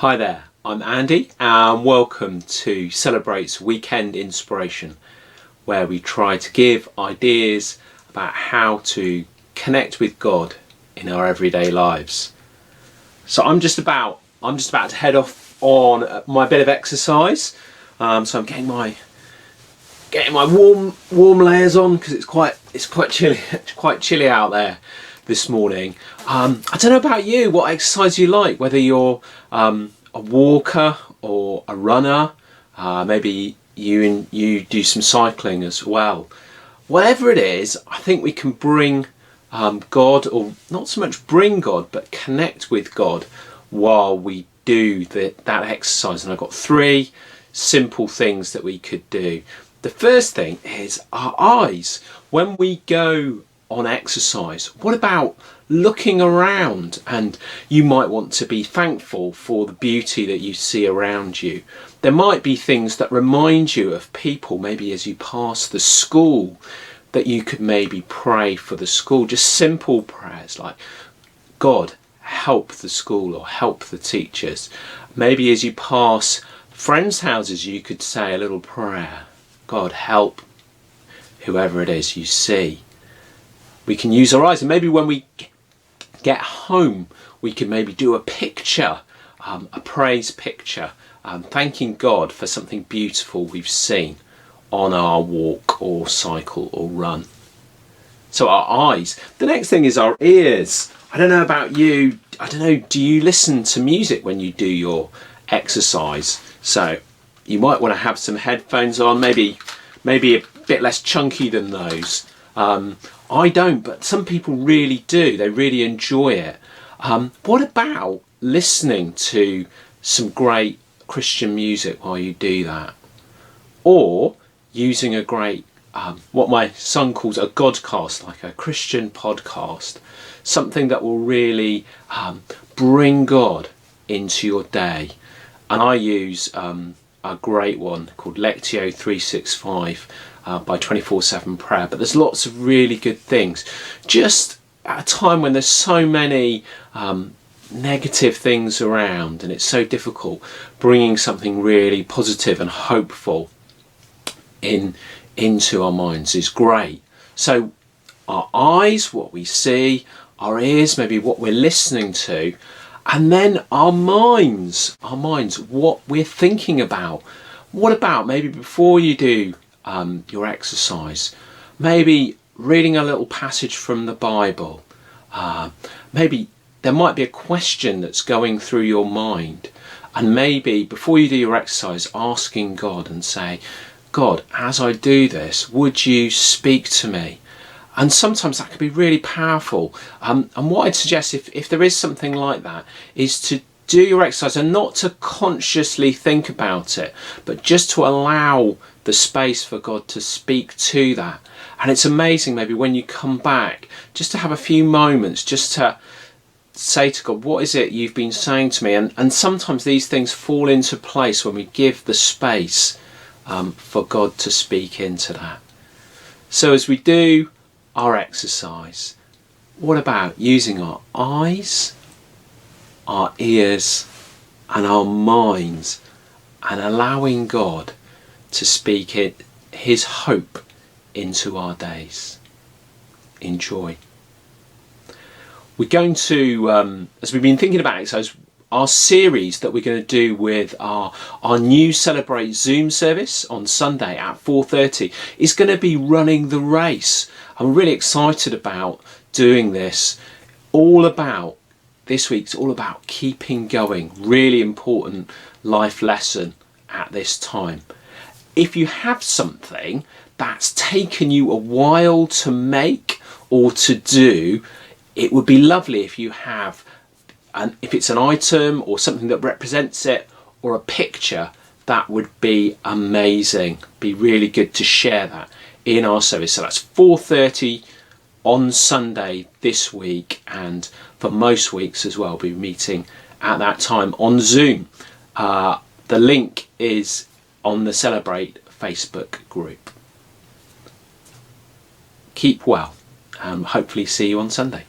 Hi there, I'm Andy and welcome to Celebrate's Weekend Inspiration, where we try to give ideas about how to connect with God in our everyday lives. So I'm just about to head off on my bit of exercise. So I'm getting my warm layers on because it's quite chilly out there this morning. I don't know about you, what exercise you like, whether you're a walker or a runner, maybe you do some cycling as well. Whatever it is, I think we can bring God, or not so much bring God, but connect with God while we do that exercise. And I've got 3 simple things that we could do. The first thing is our eyes. When we go on exercise, what about looking around? And you might want to be thankful for the beauty that you see around you. There might be things that remind you of people, maybe as you pass the school, that you could maybe pray for the school. Just simple prayers like, God, help the school or help the teachers. Maybe as you pass friends' houses, you could say a little prayer. God, help whoever it is you see. We can use our eyes, and maybe when we get home we can maybe do a picture, a praise picture, thanking God for something beautiful we've seen on our walk or cycle or run. So our eyes. The next thing is our ears. I don't know about you, do you listen to music when you do your exercise? So you might want to have some headphones on, maybe a bit less chunky than those. I don't, but some people really do. They really enjoy it. What about listening to some great Christian music while you do that? Or using a great, what my son calls a Godcast, like a Christian podcast, something that will really bring God into your day. And I use a great one called Lectio 365 by 24/7 Prayer. But there's lots of really good things. Just at a time when there's so many negative things around and it's so difficult, bringing something really positive and hopeful into our minds is great. So our eyes, what we see, our ears, maybe what we're listening to, and then our minds, what we're thinking about. What about maybe before you do your exercise, maybe reading a little passage from the Bible? Maybe there might be a question that's going through your mind, and maybe before you do your exercise, asking God and say, God, as I do this, would you speak to me? And sometimes that can be really powerful. And what I'd suggest, if there is something like that, is to do your exercise and not to consciously think about it, but just to allow the space for God to speak to that. And it's amazing, maybe when you come back, just to have a few moments, just to say to God, what is it you've been saying to me? And sometimes these things fall into place when we give the space for God to speak into that. So as we do our exercise, what about using our eyes, our ears and our minds, and allowing God to speak his hope into our days? Enjoy. We're going to, as we've been thinking about exercise, our series that we're going to do with our new Celebrate Zoom service on Sunday at 4:30 is going to be running the race. I'm really excited about doing this. This week's all about keeping going. Really important life lesson at this time. If you have something that's taken you a while to make or to do, it would be lovely if you have, and if it's an item or something that represents it or a picture, that would be amazing. Be really good to share that in our service. So that's 4:30 on Sunday this week, and for most weeks as well, we'll be meeting at that time on Zoom. The link is on the Celebrate Facebook group. Keep well and hopefully see you on Sunday.